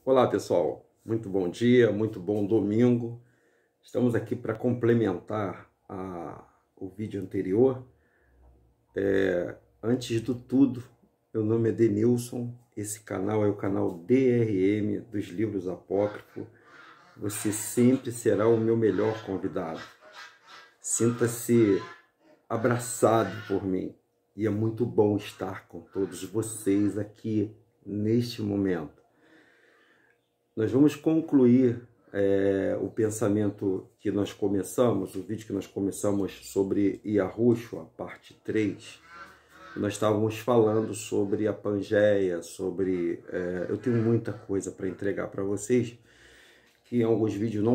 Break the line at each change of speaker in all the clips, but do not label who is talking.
Olá pessoal, muito bom dia, muito bom domingo. Estamos aqui para complementar o vídeo anterior. Antes de tudo, meu nome é Denilson, esse canal é o canal DRM dos livros apócrifos. Você sempre será o meu melhor convidado. Sinta-se abraçado por mim e é muito bom estar com todos vocês aqui neste momento. Nós vamos concluir o pensamento que nós começamos, o vídeo que nós começamos sobre Yahushua, parte 3. Nós estávamos falando sobre a Pangeia, sobre... eu tenho muita coisa para entregar para vocês, que em alguns vídeos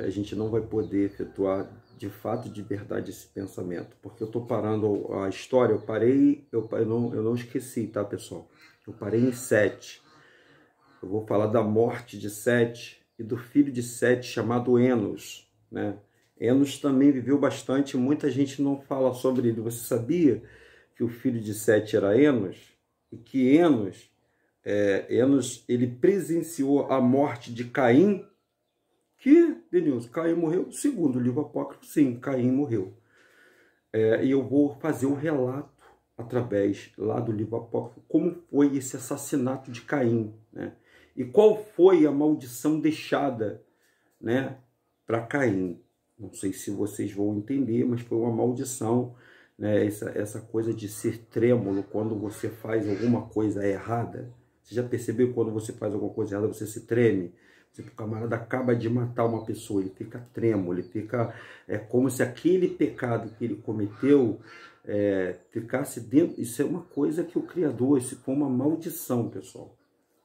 a gente não vai poder efetuar de fato, de verdade, esse pensamento. Porque eu estou parando a história, eu não esqueci, tá, pessoal? Eu parei em 7. Eu vou falar da morte de Sete e do filho de Sete chamado Enos, né? Enos também viveu bastante, muita gente não fala sobre ele. Você sabia que o filho de Sete era Enos? E que Enos ele presenciou a morte de Caim? Que, Denilson, Caim morreu? Segundo o livro apócrifo, sim, Caim morreu. E eu vou fazer um relato através lá do livro apócrifo como foi esse assassinato de Caim, né? E qual foi a maldição deixada, né, para Caim. Não sei se vocês vão entender, mas foi uma maldição, né, essa coisa de ser trêmulo quando você faz alguma coisa errada. Você já percebeu que quando você faz alguma coisa errada, você se treme? O camarada acaba de matar uma pessoa, ele fica trêmulo, ele fica... É como se aquele pecado que ele cometeu ficasse dentro... Isso é uma coisa que o Criador, isso foi uma maldição, pessoal.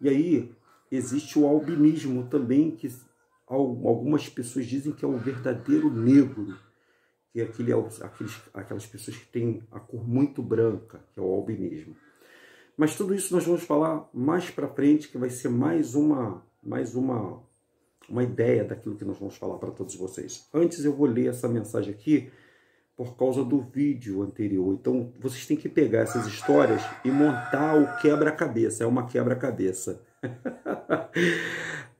E aí, existe o albinismo também, que algumas pessoas dizem que é o verdadeiro negro, que é aquelas pessoas que têm a cor muito branca, que é o albinismo. Mas tudo isso nós vamos falar mais para frente, que vai ser mais uma ideia daquilo que nós vamos falar para todos vocês. Antes eu vou ler essa mensagem aqui por causa do vídeo anterior. Então vocês têm que pegar essas histórias e montar o quebra-cabeça. É uma quebra-cabeça.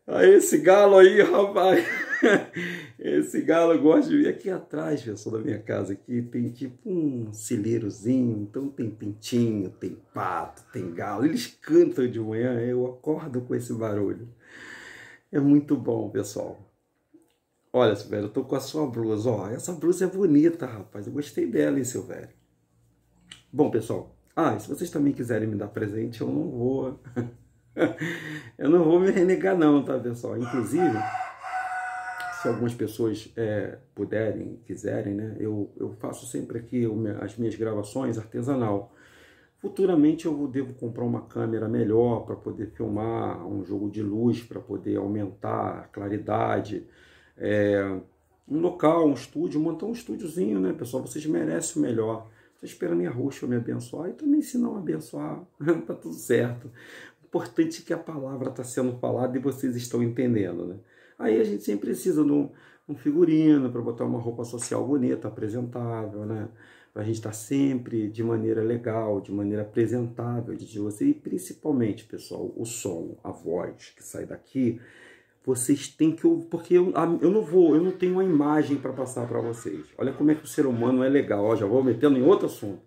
Esse galo aí, rapaz. Esse galo gosta de vir aqui atrás, pessoal, da minha casa. Aqui tem tipo um celeirozinho. Então tem pintinho, tem pato, tem galo. Eles cantam de manhã, eu acordo com esse barulho. É muito bom, pessoal. Olha, seu velho, eu tô com a sua blusa. Ó, essa blusa é bonita, rapaz. Eu gostei dela, hein, seu velho. Bom, pessoal. E se vocês também quiserem me dar presente, eu não vou... eu não vou me renegar não, tá, pessoal? Inclusive, se algumas pessoas puderem, quiserem, né? Eu faço sempre aqui as minhas gravações artesanal. Futuramente eu devo comprar uma câmera melhor para poder filmar um jogo de luz, para poder aumentar a claridade. Um local, um estúdio, montar um estúdiozinho, né, pessoal? Vocês merecem o melhor. Estou esperando a Yahushua me abençoar e também, se não abençoar, tá tudo certo. O importante é que a palavra está sendo falada e vocês estão entendendo, né? Aí a gente sempre precisa de um figurino para botar uma roupa social bonita, apresentável, né? Para a gente estar sempre de maneira legal, de maneira apresentável de você. E principalmente, pessoal, o som, a voz que sai daqui, vocês têm que ouvir, porque eu não tenho uma imagem para passar para vocês. Olha como é que o ser humano é legal. Ó, já vou metendo em outro assunto.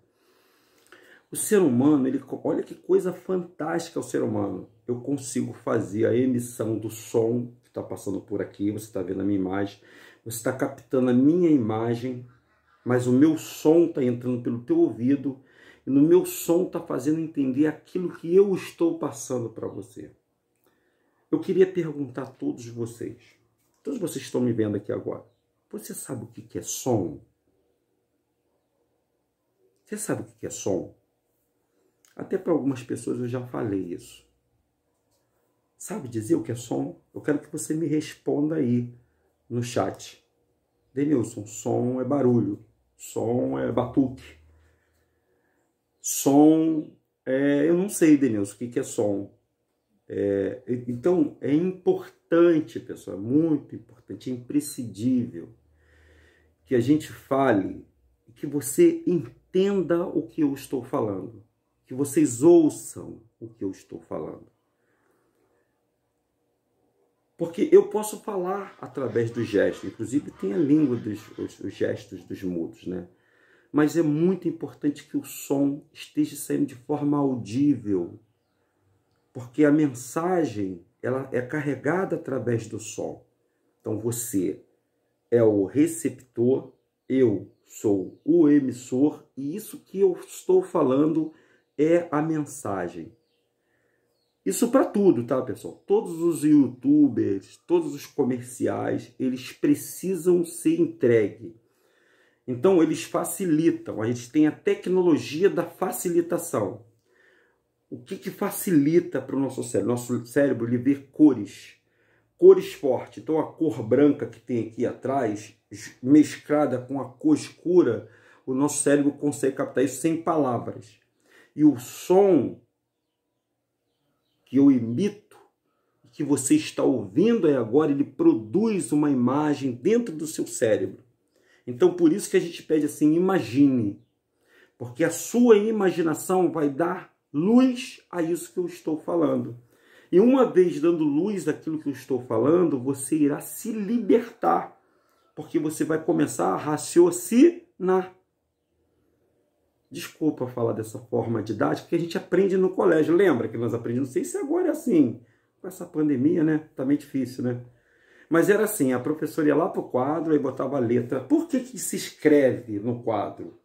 O ser humano, olha que coisa fantástica o ser humano. Eu consigo fazer a emissão do som que está passando por aqui. Você está vendo a minha imagem. Você está captando a minha imagem, mas o meu som está entrando pelo teu ouvido. E no meu som está fazendo entender aquilo que eu estou passando para você. Eu queria perguntar a todos vocês que estão me vendo aqui agora, você sabe o que é som? Você sabe o que é som? Até para algumas pessoas eu já falei isso. Sabe dizer o que é som? Eu quero que você me responda aí no chat. Denilson, som é barulho, som é batuque. Som eu não sei, Denilson, o que é som. Então, é importante, pessoal, é muito importante, é imprescindível que a gente fale, que você entenda o que eu estou falando, que vocês ouçam o que eu estou falando. Porque eu posso falar através do gesto, inclusive tem a língua os gestos dos mudos, né? Mas é muito importante que o som esteja saindo de forma audível, porque a mensagem ela é carregada através do som. Então você é o receptor, eu sou o emissor, e isso que eu estou falando é a mensagem. Isso para tudo, tá, pessoal? Todos os youtubers, todos os comerciais, eles precisam ser entregues. Então, eles facilitam. A gente tem a tecnologia da facilitação. O que facilita para o nosso cérebro? Nosso cérebro, ele vê cores. Cores fortes. Então, a cor branca que tem aqui atrás, mesclada com a cor escura, o nosso cérebro consegue captar isso sem palavras. E o som que eu emito, que você está ouvindo aí agora, ele produz uma imagem dentro do seu cérebro. Então, por isso que a gente pede assim, imagine. Porque a sua imaginação vai dar luz a isso que eu estou falando. E uma vez dando luz àquilo que eu estou falando, você irá se libertar. Porque você vai começar a raciocinar. Desculpa falar dessa forma didática, que a gente aprende no colégio. Lembra que nós aprendemos? Não sei se agora é assim. Com essa pandemia, né? Tá meio difícil, né? Mas era assim, a professora ia lá pro quadro e botava a letra. Por que se escreve no quadro?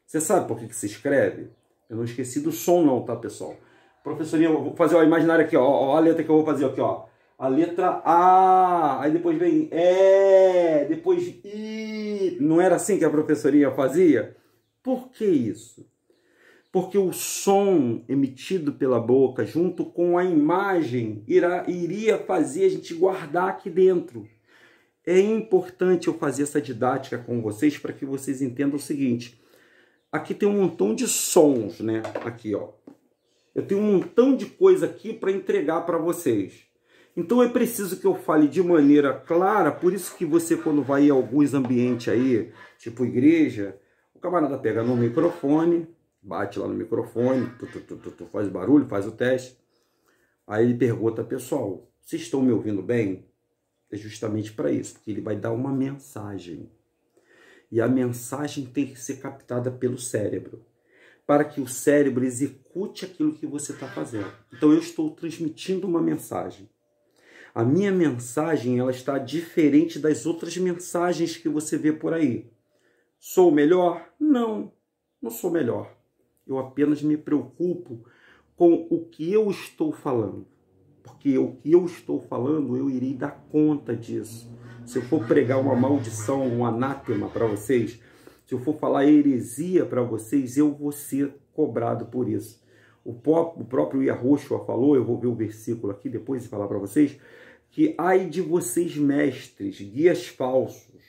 Você sabe por que se escreve? Eu não esqueci do som não, tá, pessoal? Professorinha, eu vou fazer, ó, imaginário aqui, ó, a letra que eu vou fazer aqui, ó. A letra A, aí depois vem E, depois I. Não era assim que a professorinha fazia? Por que isso? Porque o som emitido pela boca, junto com a imagem, iria fazer a gente guardar aqui dentro. É importante eu fazer essa didática com vocês para que vocês entendam o seguinte. Aqui tem um montão de sons, né? Aqui, ó. Eu tenho um montão de coisa aqui para entregar para vocês. Então é preciso que eu fale de maneira clara, por isso que você, quando vai em alguns ambientes aí, tipo igreja, o camarada pega no microfone, bate lá no microfone, faz barulho, faz o teste. Aí ele pergunta, pessoal, vocês estão me ouvindo bem? É justamente para isso, porque ele vai dar uma mensagem. E a mensagem tem que ser captada pelo cérebro, para que o cérebro execute aquilo que você está fazendo. Então eu estou transmitindo uma mensagem. A minha mensagem ela está diferente das outras mensagens que você vê por aí. Sou melhor? Não, não sou melhor. Eu apenas me preocupo com o que eu estou falando. Porque o que eu estou falando, eu irei dar conta disso. Se eu for pregar uma maldição, um anátema para vocês, se eu for falar heresia para vocês, eu vou ser cobrado por isso. O próprio Yahushua falou, eu vou ver o versículo aqui depois e falar para vocês, que ai de vocês mestres, guias falsos,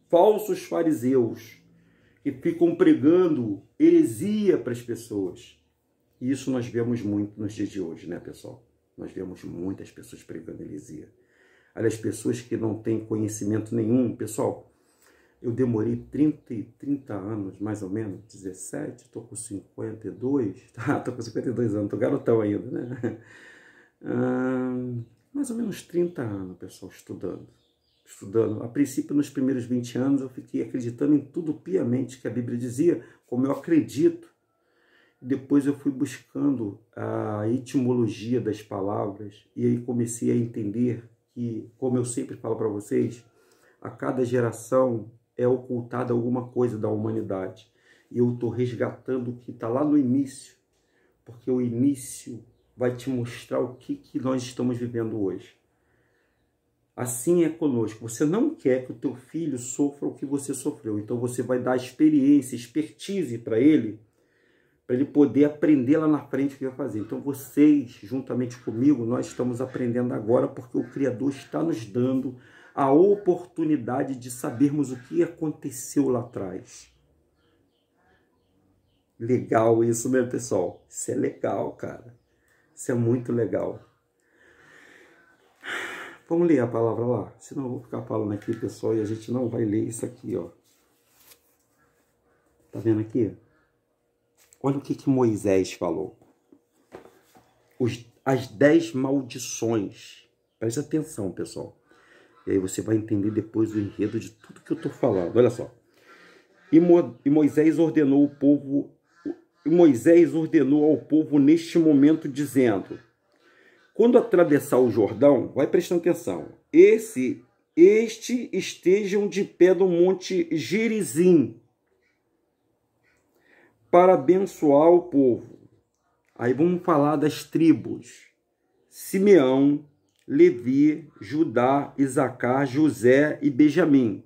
falsos fariseus, que ficam pregando heresia para as pessoas. E isso nós vemos muito nos dias de hoje, né, pessoal? Nós vemos muitas pessoas pregando heresia. Aliás, pessoas que não têm conhecimento nenhum. Pessoal, eu demorei 30 anos, mais ou menos, 17, estou com 52, estou com 52 anos, estou garotão ainda, né? Mais ou menos 30 anos, pessoal, estudando. A princípio, nos primeiros 20 anos, eu fiquei acreditando em tudo piamente que a Bíblia dizia, como eu acredito. Depois eu fui buscando a etimologia das palavras e aí comecei a entender que, como eu sempre falo para vocês, a cada geração é ocultada alguma coisa da humanidade. E eu estou resgatando o que está lá no início, porque o início vai te mostrar o que nós estamos vivendo hoje. Assim é conosco. Você não quer que o teu filho sofra o que você sofreu. Então você vai dar experiência, expertise para ele poder aprender lá na frente o que vai fazer. Então vocês, juntamente comigo, nós estamos aprendendo agora porque o Criador está nos dando a oportunidade de sabermos o que aconteceu lá atrás. Legal isso, né, pessoal? Isso é legal, cara. Isso é muito legal. Vamos ler a palavra lá? Senão eu vou ficar falando aqui, pessoal, e a gente não vai ler isso aqui, ó. Tá vendo aqui? Olha o que Moisés falou. As 10 maldições Preste atenção, pessoal. E aí você vai entender depois o enredo de tudo que eu estou falando. Olha só. E Moisés ordenou ao povo neste momento, dizendo: quando atravessar o Jordão, vai prestando atenção, este estejam de pé do monte Gerizim, para abençoar o povo. Aí vamos falar das tribos: Simeão, Levi, Judá, Isacar, José e Benjamim.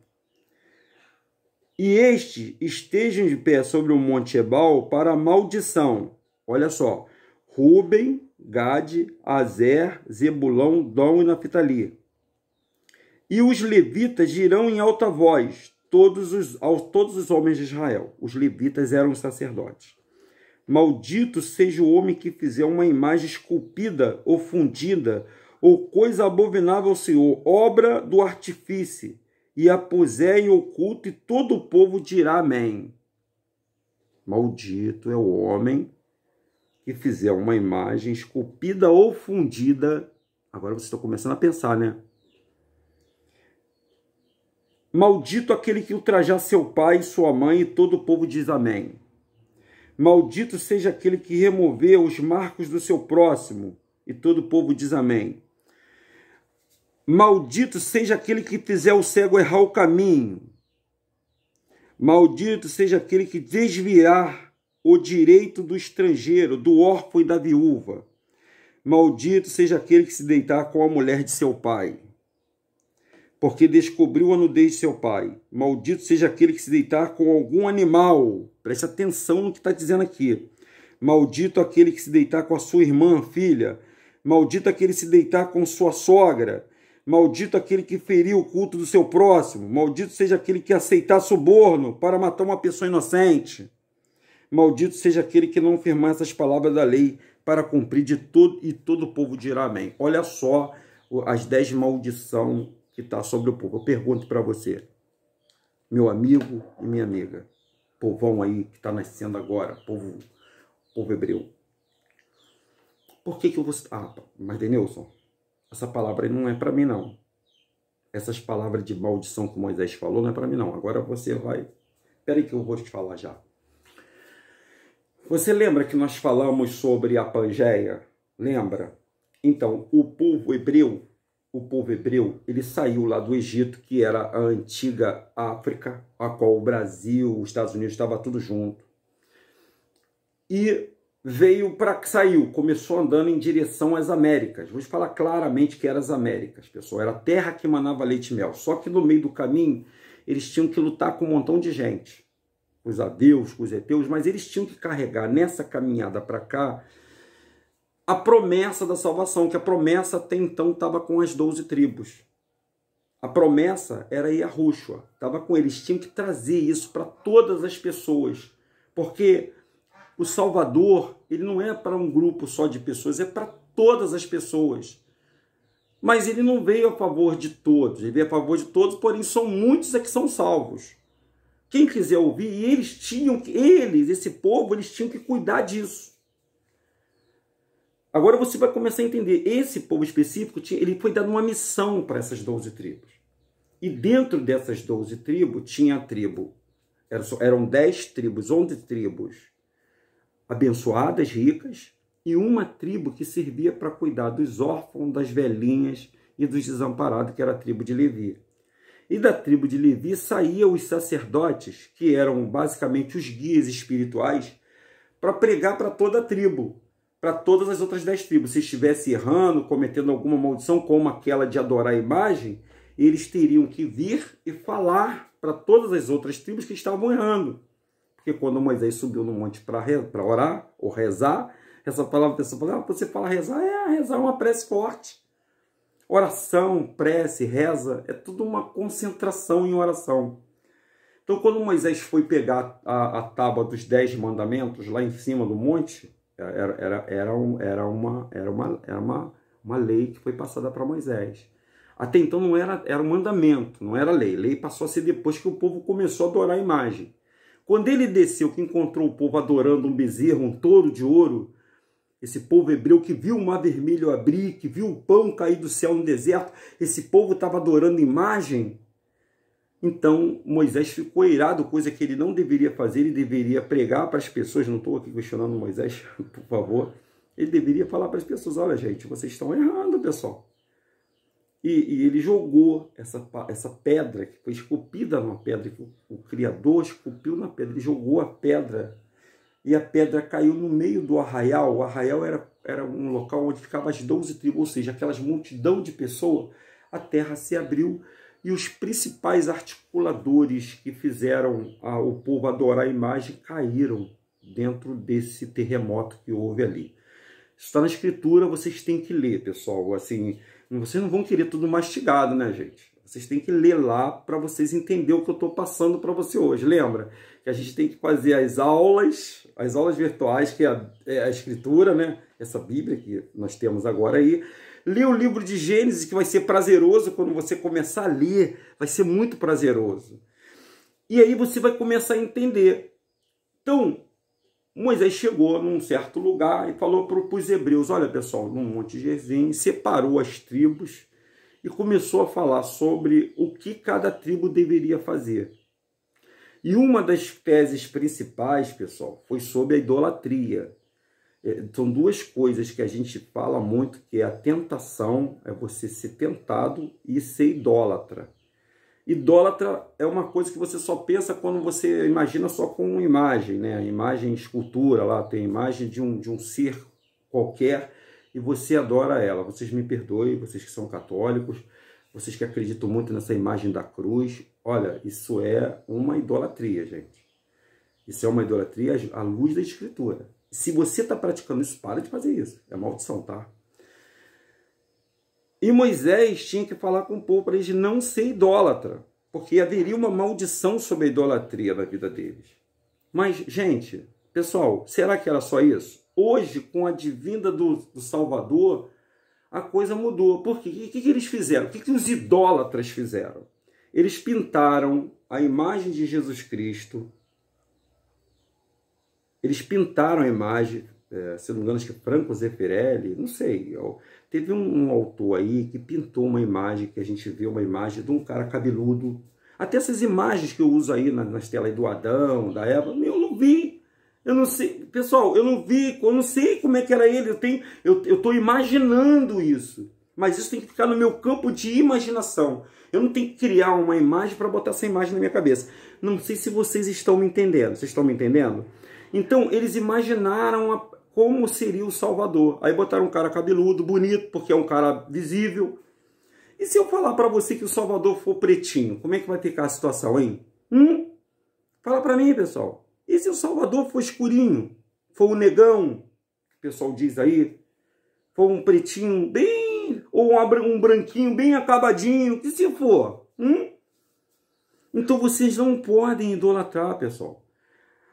E estes estejam de pé sobre o monte Ebal para a maldição. Olha só: Rúben, Gade, Azer, Zebulão, Dom e Naphtali. E os levitas dirão em alta voz, todos os homens de Israel. Os levitas eram os sacerdotes. Maldito seja o homem que fizer uma imagem esculpida ou fundida, ou coisa abominável ao Senhor, obra do artifício, e a puser em oculto, e todo o povo dirá amém. Maldito é o homem que fizer uma imagem esculpida ou fundida. Agora você está começando a pensar, né? Maldito aquele que ultrajar seu pai e sua mãe, e todo o povo diz amém. Maldito seja aquele que remover os marcos do seu próximo, e todo o povo diz amém. Maldito seja aquele que fizer o cego errar o caminho. Maldito seja aquele que desviar o direito do estrangeiro, do órfão e da viúva. Maldito seja aquele que se deitar com a mulher de seu pai, porque descobriu a nudez de seu pai. Maldito seja aquele que se deitar com algum animal. Preste atenção no que está dizendo aqui. Maldito aquele que se deitar com a sua irmã, filha. Maldito aquele que se deitar com sua sogra. Maldito aquele que ferir o culto do seu próximo. Maldito seja aquele que aceitar suborno para matar uma pessoa inocente. Maldito seja aquele que não firmar essas palavras da lei para cumprir de todo, e todo o povo dirá amém. Olha só as 10 maldições que está sobre o povo. Eu pergunto para você, meu amigo e minha amiga, povão aí que está nascendo agora, povo hebreu. Por que eu vou... mas Denilson, essa palavra aí não é para mim, não. Essas palavras de maldição que Moisés falou não é para mim, não. Agora você vai... Espera aí que eu vou te falar já. Você lembra que nós falamos sobre a Pangeia? Lembra? Então, o povo hebreu, ele saiu lá do Egito, que era a antiga África, a qual o Brasil, os Estados Unidos, estava tudo junto. E começou andando em direção às Américas. Vou te falar claramente que eram as Américas, pessoal. Era a terra que emanava leite e mel. Só que no meio do caminho, eles tinham que lutar com um montão de gente. Os adeus, os heteus, mas eles tinham que carregar nessa caminhada para cá a promessa da salvação, que a promessa até então estava com as 12 tribos. A promessa era Yahushua, estava com eles, tinham que trazer isso para todas as pessoas, porque o Salvador, ele não é para um grupo só de pessoas, é para todas as pessoas. Mas ele não veio a favor de todos, ele veio a favor de todos, porém são muitos que são salvos. Quem quiser ouvir, e esse povo, eles tinham que cuidar disso. Agora você vai começar a entender, esse povo específico, ele foi dado uma missão para essas 12 tribos. E dentro dessas 12 tribos, tinha a tribo, eram 10 tribos, 11 tribos abençoadas, ricas, e uma tribo que servia para cuidar dos órfãos, das velhinhas e dos desamparados, que era a tribo de Levi. E da tribo de Levi saíam os sacerdotes, que eram basicamente os guias espirituais, para pregar para toda a tribo, para todas as outras 10 tribos. Se estivesse errando, cometendo alguma maldição, como aquela de adorar a imagem, eles teriam que vir e falar para todas as outras tribos que estavam errando. Porque quando Moisés subiu no monte para orar ou rezar, essa palavra, a pessoa fala, você fala rezar, rezar é uma prece forte. Oração, prece, reza, é tudo uma concentração em oração. Então, quando Moisés foi pegar a tábua dos 10 mandamentos lá em cima do monte, era uma lei que foi passada para Moisés. Até então não era um mandamento, não era lei. Lei passou a ser depois que o povo começou a adorar a imagem. Quando ele desceu, que encontrou o povo adorando um bezerro, um touro de ouro, esse povo hebreu que viu o mar vermelho abrir, que viu o pão cair do céu no deserto, esse povo estava adorando imagem. Então Moisés ficou irado, coisa que ele não deveria fazer, ele deveria pregar para as pessoas, não estou aqui questionando Moisés, por favor, ele deveria falar para as pessoas, olha gente, vocês estão errando, pessoal. E ele jogou essa pedra, que foi esculpida numa pedra, que o Criador esculpiu na pedra, ele jogou a pedra, e a pedra caiu no meio do arraial. O arraial era um local onde ficavam as 12 tribos, ou seja, aquelas multidão de pessoas, a terra se abriu, e os principais articuladores que fizeram o povo adorar a imagem caíram dentro desse terremoto que houve ali. Isso está na Escritura, vocês têm que ler, pessoal. Assim, vocês não vão querer tudo mastigado, né, gente? Vocês têm que ler lá para vocês entenderem o que eu estou passando para você hoje. Lembra que a gente tem que fazer as aulas virtuais, que é a Escritura, né? Essa Bíblia que nós temos agora aí. Ler o livro de Gênesis, que vai ser prazeroso quando você começar a ler. Vai ser muito prazeroso. E aí você vai começar a entender. Então, Moisés chegou num certo lugar e falou para os hebreus, olha pessoal, no Monte Gerizim, separou as tribos e começou a falar sobre o que cada tribo deveria fazer. E uma das teses principais, pessoal, foi sobre a idolatria. São duas coisas que a gente fala muito, que é a tentação, é você ser tentado, e ser idólatra. Idólatra é uma coisa que você só pensa quando você imagina só com uma imagem, né? Imagem, escultura, lá tem imagem de um ser qualquer e você adora ela. Vocês me perdoem, vocês que são católicos, vocês que acreditam muito nessa imagem da cruz. Olha, isso é uma idolatria, gente. Isso é uma idolatria à luz da Escritura. Se você está praticando isso, para de fazer isso. É maldição, tá? E Moisés tinha que falar com o povo para eles não ser idólatra, porque haveria uma maldição sobre a idolatria na vida deles. Mas, gente, pessoal, será que era só isso? Hoje, com a advinda do Salvador, a coisa mudou. Por quê? O que eles fizeram? O que os idólatras fizeram? Eles pintaram a imagem de Jesus Cristo. Eles pintaram a imagem, se não me engano, acho que Franco Zeffirelli, não sei. Teve um autor aí que pintou uma imagem, que a gente vê uma imagem de um cara cabeludo. Até essas imagens que eu uso aí nas telas aí do Adão, da Eva, eu não vi. Eu não sei, pessoal, eu não vi, eu não sei como é que era ele. Eu estou imaginando isso. Mas isso tem que ficar no meu campo de imaginação. Eu não tenho que criar uma imagem para botar essa imagem na minha cabeça. Não sei se vocês estão me entendendo. Vocês estão me entendendo? Então, eles imaginaram como seria o Salvador. Aí botaram um cara cabeludo, bonito, porque é um cara visível. E se eu falar para você que o Salvador for pretinho, como é que vai ficar a situação, hein? Fala para mim, pessoal. E se o Salvador for escurinho? For um negão, que o pessoal diz aí? For um pretinho bem... ou um branquinho bem acabadinho? Que se for? Então vocês não podem idolatrar, pessoal.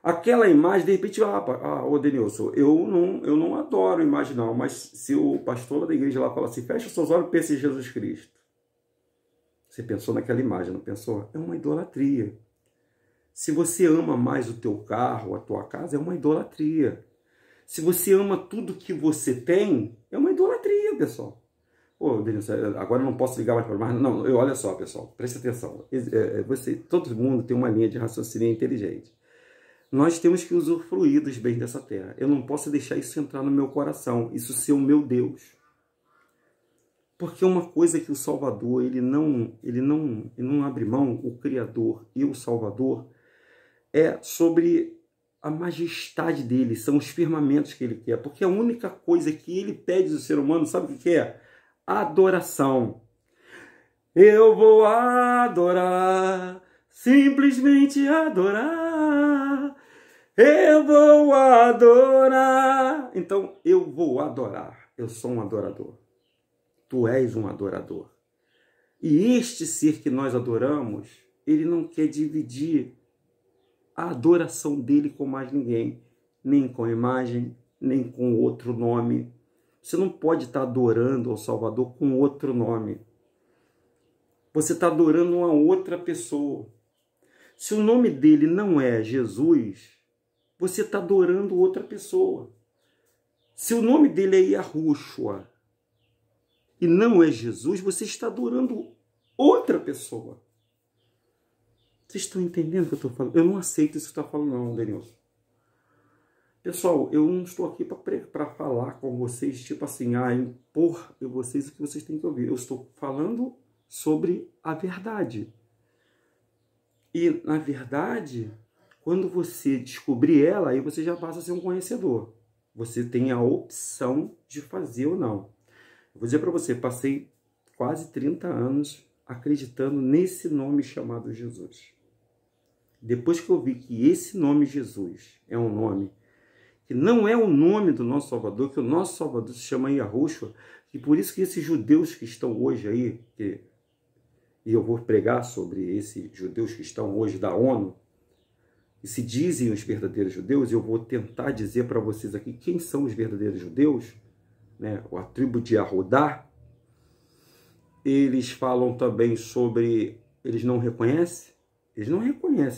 Aquela imagem, de repente, ô Denilson, eu não adoro imagem não, mas se o pastor da igreja lá fala assim, fecha seus olhos e pense em Jesus Cristo. Você pensou naquela imagem, não pensou? É uma idolatria. Se você ama mais o teu carro, a tua casa, é uma idolatria. Se você ama tudo que você tem, é uma idolatria, pessoal. Ô, Denilson, agora eu não posso ligar mais para mais. Não, olha só, pessoal, preste atenção. Todo mundo tem uma linha de raciocínio inteligente. Nós temos que usufruir dos bens dessa terra. Eu não posso deixar isso entrar no meu coração, isso ser o meu Deus. Porque uma coisa que o Salvador, ele não abre mão, o Criador e o Salvador, é sobre a majestade dele, são os firmamentos que ele quer. Porque a única coisa que ele pede do ser humano, sabe o que é? Adoração. Eu vou adorar, simplesmente adorar. Eu vou adorar. Então, eu vou adorar. Eu sou um adorador. Tu és um adorador. E este ser que nós adoramos, ele não quer dividir a adoração dele com mais ninguém. Nem com a imagem, nem com outro nome. Você não pode estar adorando ao Salvador com outro nome. Você está adorando uma outra pessoa. Se o nome dele não é Jesus, você está adorando outra pessoa. Se o nome dele é Yahushua e não é Jesus, você está adorando outra pessoa. Vocês estão entendendo o que eu estou falando? Eu não aceito isso que você está falando, não, Denilson. Pessoal, eu não estou aqui para falar com vocês, tipo assim, impor a vocês o que vocês têm que ouvir. Eu estou falando sobre a verdade. E, na verdade, quando você descobrir ela, aí você já passa a ser um conhecedor. Você tem a opção de fazer ou não. Eu vou dizer para você, passei quase 30 anos acreditando nesse nome chamado Jesus. Depois que eu vi que esse nome Jesus é um nome que não é o nome do nosso Salvador, que o nosso Salvador se chama Yahushua, e por isso que esses judeus que estão hoje aí, e eu vou pregar sobre esses judeus que estão hoje da ONU, e se dizem os verdadeiros judeus, eu vou tentar dizer para vocês aqui quem são os verdadeiros judeus, né? A tribo de Arrodá. Eles falam também sobre, eles não reconhecem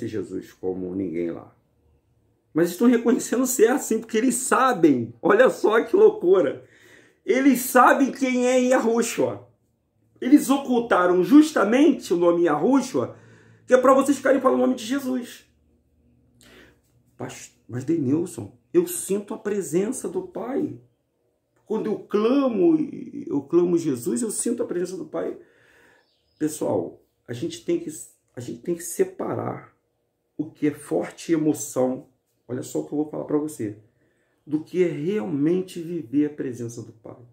Jesus como ninguém lá. Mas estão reconhecendo ser assim, porque eles sabem, olha só que loucura, eles sabem quem é Yahushua. Eles ocultaram justamente o nome Yahushua, que é para vocês ficarem falando o nome de Jesus. Mas Denilson, eu sinto a presença do Pai. Quando eu clamo Jesus, eu sinto a presença do Pai. Pessoal, a gente tem que separar o que é forte emoção, olha só o que eu vou falar para você, do que é realmente viver a presença do Pai.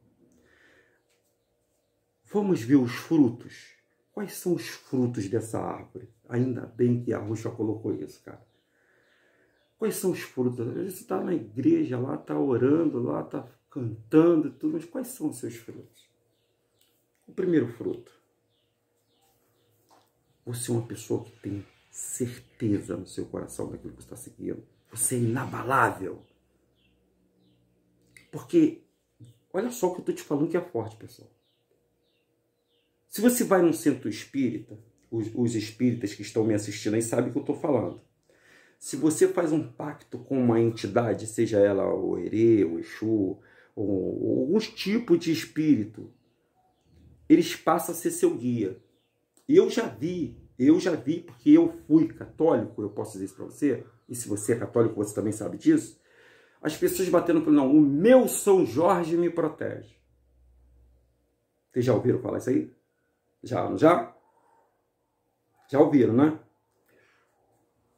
Vamos ver os frutos. Quais são os frutos dessa árvore? Ainda bem que a Yahushua colocou isso, cara. Quais são os frutos? Às vezes você está na igreja lá, está orando lá, está cantando e tudo, mas quais são os seus frutos? O primeiro fruto. Você é uma pessoa que tem certeza no seu coração daquilo que você está seguindo. Você é inabalável. Porque, olha só o que eu estou te falando que é forte, pessoal. Se você vai num centro espírita, os espíritas que estão me assistindo aí sabem o que eu estou falando. Se você faz um pacto com uma entidade, seja ela o Herê, o Exu, ou alguns tipos de espírito, eles passam a ser seu guia. E eu já vi, porque eu fui católico, eu posso dizer isso para você, e se você é católico, você também sabe disso, as pessoas batendo por não, o meu São Jorge me protege. Vocês já ouviram falar isso aí? Já? Já ouviram, né?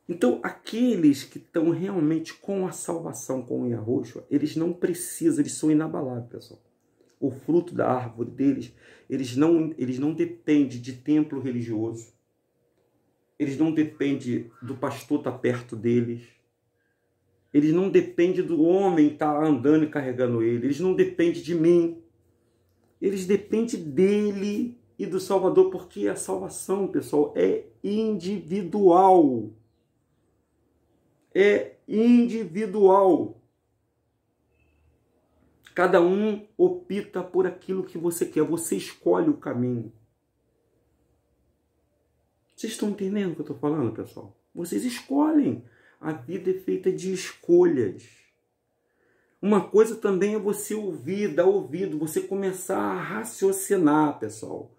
Então, aqueles que estão realmente com a salvação, com o Yahushua, eles não precisam, eles são inabaláveis, pessoal. O fruto da árvore deles, eles não dependem de templo religioso. Eles não dependem do pastor estar perto deles. Eles não dependem do homem estar andando e carregando ele. Eles não dependem de mim. Eles dependem dele e do Salvador, porque a salvação, pessoal, é individual. É individual. Cada um opta por aquilo que você quer. Você escolhe o caminho. Vocês estão entendendo o que eu estou falando, pessoal? Vocês escolhem. A vida é feita de escolhas. Uma coisa também é você ouvir, dar ouvido, você começar a raciocinar, pessoal.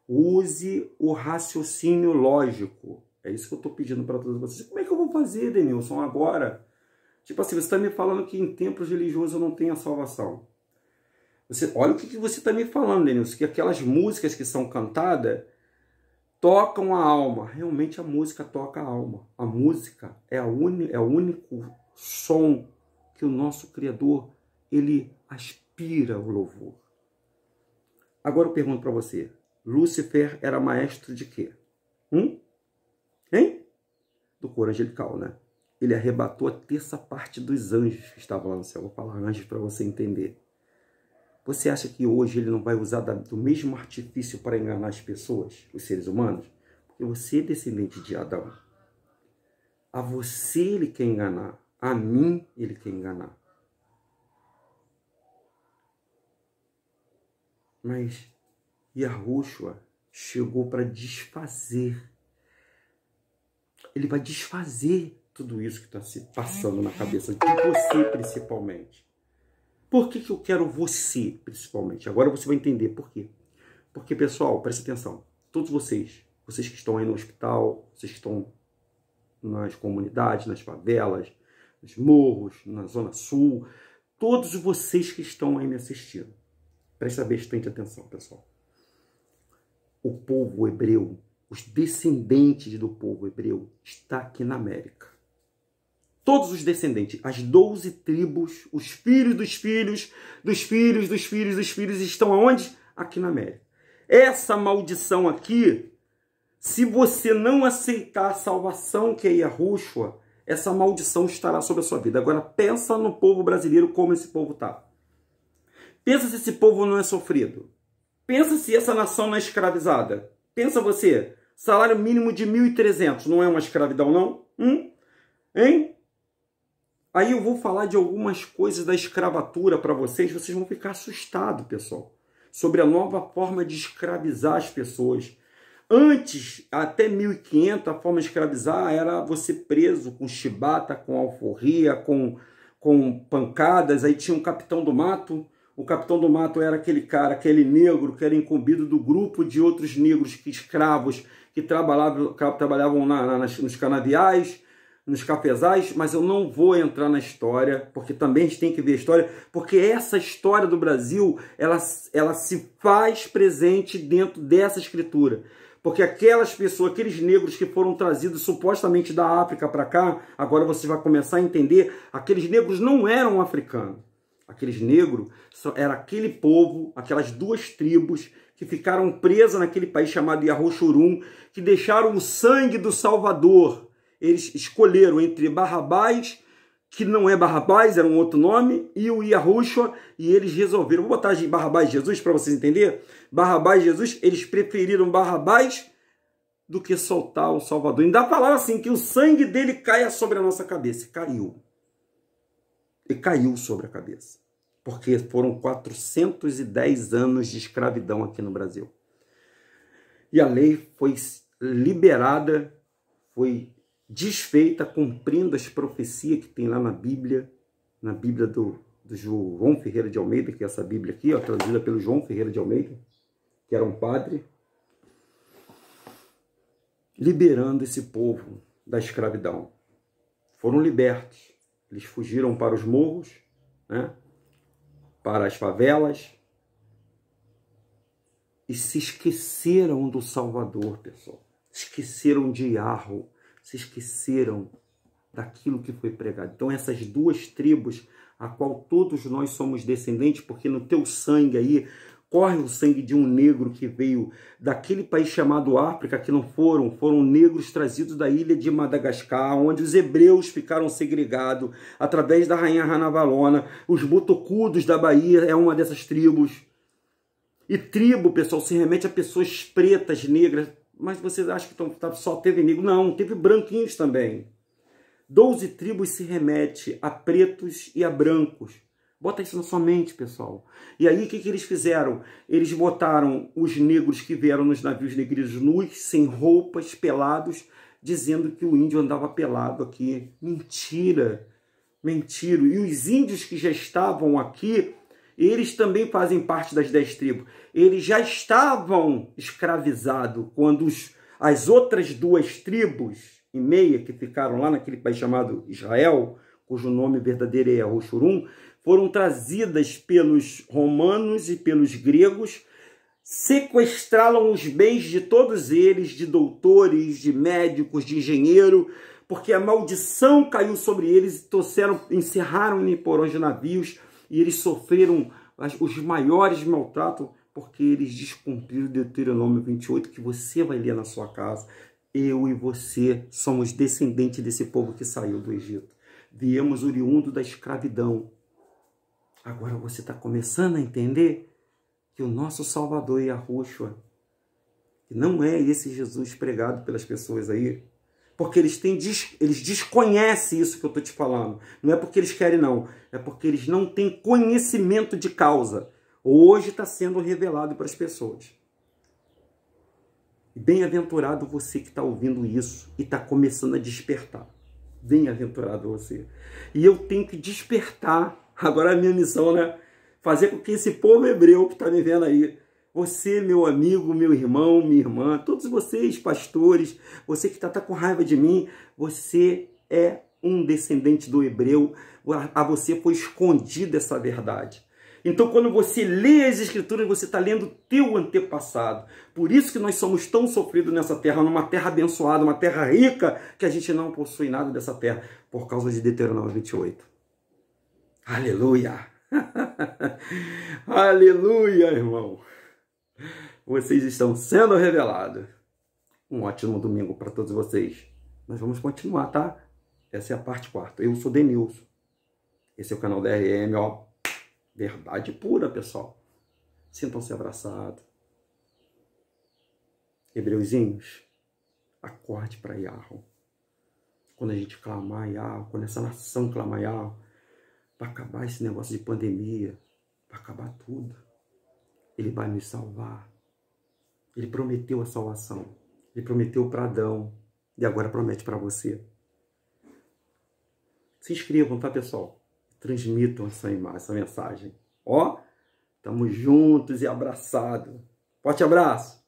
Use o raciocínio lógico. É isso que eu estou pedindo para todos vocês. Como é que eu vou fazer, Denilson, agora? Tipo assim, você está me falando que em templos religiosos eu não tenho a salvação. Olha o que você está me falando, Denilson, que aquelas músicas que são cantadas tocam a alma. Realmente a música toca a alma. A música é o único som que o nosso Criador, ele aspira o louvor. Agora eu pergunto para você, Lúcifer era maestro de quê? Hein? Do coro angelical, né? Ele arrebatou a terça parte dos anjos que estavam lá no céu. Vou falar anjos para você entender. Você acha que hoje ele não vai usar do mesmo artifício para enganar as pessoas, os seres humanos? Porque você é descendente de Adão. A você ele quer enganar. A mim ele quer enganar. Mas Yahushua chegou para desfazer. Ele vai desfazer tudo isso que está se passando na cabeça de você, principalmente. Por que eu quero você, principalmente? Agora você vai entender por quê. Porque, pessoal, preste atenção. Todos vocês que estão aí no hospital, vocês que estão nas comunidades, nas favelas, nos morros, na Zona Sul, todos vocês que estão aí me assistindo, presta bastante atenção, pessoal. O povo hebreu, os descendentes do povo hebreu, está aqui na América. Todos os descendentes, as 12 tribos, os filhos dos filhos, dos filhos, dos filhos, dos filhos, estão aonde? Aqui na América. Essa maldição aqui, se você não aceitar a salvação que é Yahushua, essa maldição estará sobre a sua vida. Agora pensa no povo brasileiro, como esse povo está. Pensa se esse povo não é sofrido. Pensa se essa nação não é escravizada. Pensa você, salário mínimo de 1.300, não é uma escravidão não? Hein? Aí eu vou falar de algumas coisas da escravatura para vocês vão ficar assustados, pessoal, sobre a nova forma de escravizar as pessoas. Antes, até 1500, a forma de escravizar era você preso com chibata, com alforria, com pancadas. Aí tinha um capitão do mato. O capitão do mato era aquele cara, aquele negro que era incumbido do grupo de outros negros escravos que trabalhavam nos canaviais, nos cafezais, mas eu não vou entrar na história, porque também a gente tem que ver a história, porque essa história do Brasil, ela se faz presente dentro dessa escritura. Porque aquelas pessoas, aqueles negros que foram trazidos supostamente da África para cá, agora você vai começar a entender, aqueles negros não eram africanos. Aqueles negros era aquele povo, aquelas 2 tribos que ficaram presas naquele país chamado Yahushurun, que deixaram o sangue do Salvador. Eles escolheram entre Barrabás, que não é Barrabás, era um outro nome, e o Yahushua, e eles resolveram, vou botar de Barrabás Jesus para vocês entenderem, Barrabás Jesus, eles preferiram Barrabás do que soltar o Salvador. Ainda falaram assim, que o sangue dele caia sobre a nossa cabeça. Caiu. E caiu sobre a cabeça. Porque foram 410 anos de escravidão aqui no Brasil. E a lei foi liberada, foi desfeita, cumprindo as profecias que tem lá na Bíblia do João Ferreira de Almeida, que é essa Bíblia aqui, ó, traduzida pelo João Ferreira de Almeida, que era um padre, liberando esse povo da escravidão. Foram libertos. Eles fugiram para os morros, né, para as favelas, e se esqueceram do Salvador, pessoal. Esqueceram de Yahweh. Se esqueceram daquilo que foi pregado. Então essas 2 tribos, a qual todos nós somos descendentes, porque no teu sangue aí corre o sangue de um negro que veio daquele país chamado África, que não foram negros trazidos da ilha de Madagascar, onde os hebreus ficaram segregados através da rainha Ranavalona. Os botocudos da Bahia é uma dessas tribos. E tribo, pessoal, se remete a pessoas pretas, negras. Mas vocês acham que só teve negro? Não, teve branquinhos também. 12 tribos se remete a pretos e a brancos. Bota isso na sua mente, pessoal. E aí, o que eles fizeram? Eles botaram os negros que vieram nos navios negreiros nus, sem roupas, pelados, dizendo que o índio andava pelado aqui. Mentira! Mentira! E os índios que já estavam aqui, eles também fazem parte das 10 tribos. Eles já estavam escravizados quando as outras 2 tribos e meia que ficaram lá naquele país chamado Israel, cujo nome verdadeiro é Yahushurun, foram trazidas pelos romanos e pelos gregos, sequestraram os bens de todos eles, de doutores, de médicos, de engenheiro, porque a maldição caiu sobre eles, encerraram em porões de navios, e eles sofreram os maiores maltratos, porque eles descumpriram o Deuteronômio 28, que você vai ler na sua casa. Eu e você somos descendentes desse povo que saiu do Egito. Viemos oriundo da escravidão. Agora você está começando a entender que o nosso Salvador é Yahushua, que não é esse Jesus pregado pelas pessoas aí, porque eles desconhecem isso que eu estou te falando. Não é porque eles querem, não. É porque eles não têm conhecimento de causa. Hoje está sendo revelado para as pessoas. Bem-aventurado você que está ouvindo isso e está começando a despertar. Bem-aventurado você. E eu tenho que despertar. Agora a minha missão, né? fazer com que esse povo hebreu que está me vendo aí, você, meu amigo, meu irmão, minha irmã, todos vocês, pastores, você que está com raiva de mim, você é um descendente do hebreu, a você foi escondida essa verdade. Então, quando você lê as Escrituras, você está lendo o teu antepassado. Por isso que nós somos tão sofridos nessa terra, numa terra abençoada, uma terra rica, que a gente não possui nada dessa terra, por causa de Deuteronômio 28. Aleluia! Aleluia, irmão! Vocês estão sendo revelados. Um ótimo domingo para todos vocês. Nós vamos continuar, tá? Essa é a parte 4. Eu sou Denilson. Esse é o canal DRM, ó. Verdade pura, pessoal. Sintam-se abraçados. Hebreuzinhos, acorde para Yahweh. Quando a gente clamar Yahweh, quando essa nação clamar Yahweh, para acabar esse negócio de pandemia, para acabar tudo, Ele vai nos salvar. Ele prometeu a salvação. Ele prometeu para Adão. E agora promete para você. Se inscrevam, tá, pessoal? Transmitam essa mensagem. Ó, estamos juntos e abraçados. Forte abraço!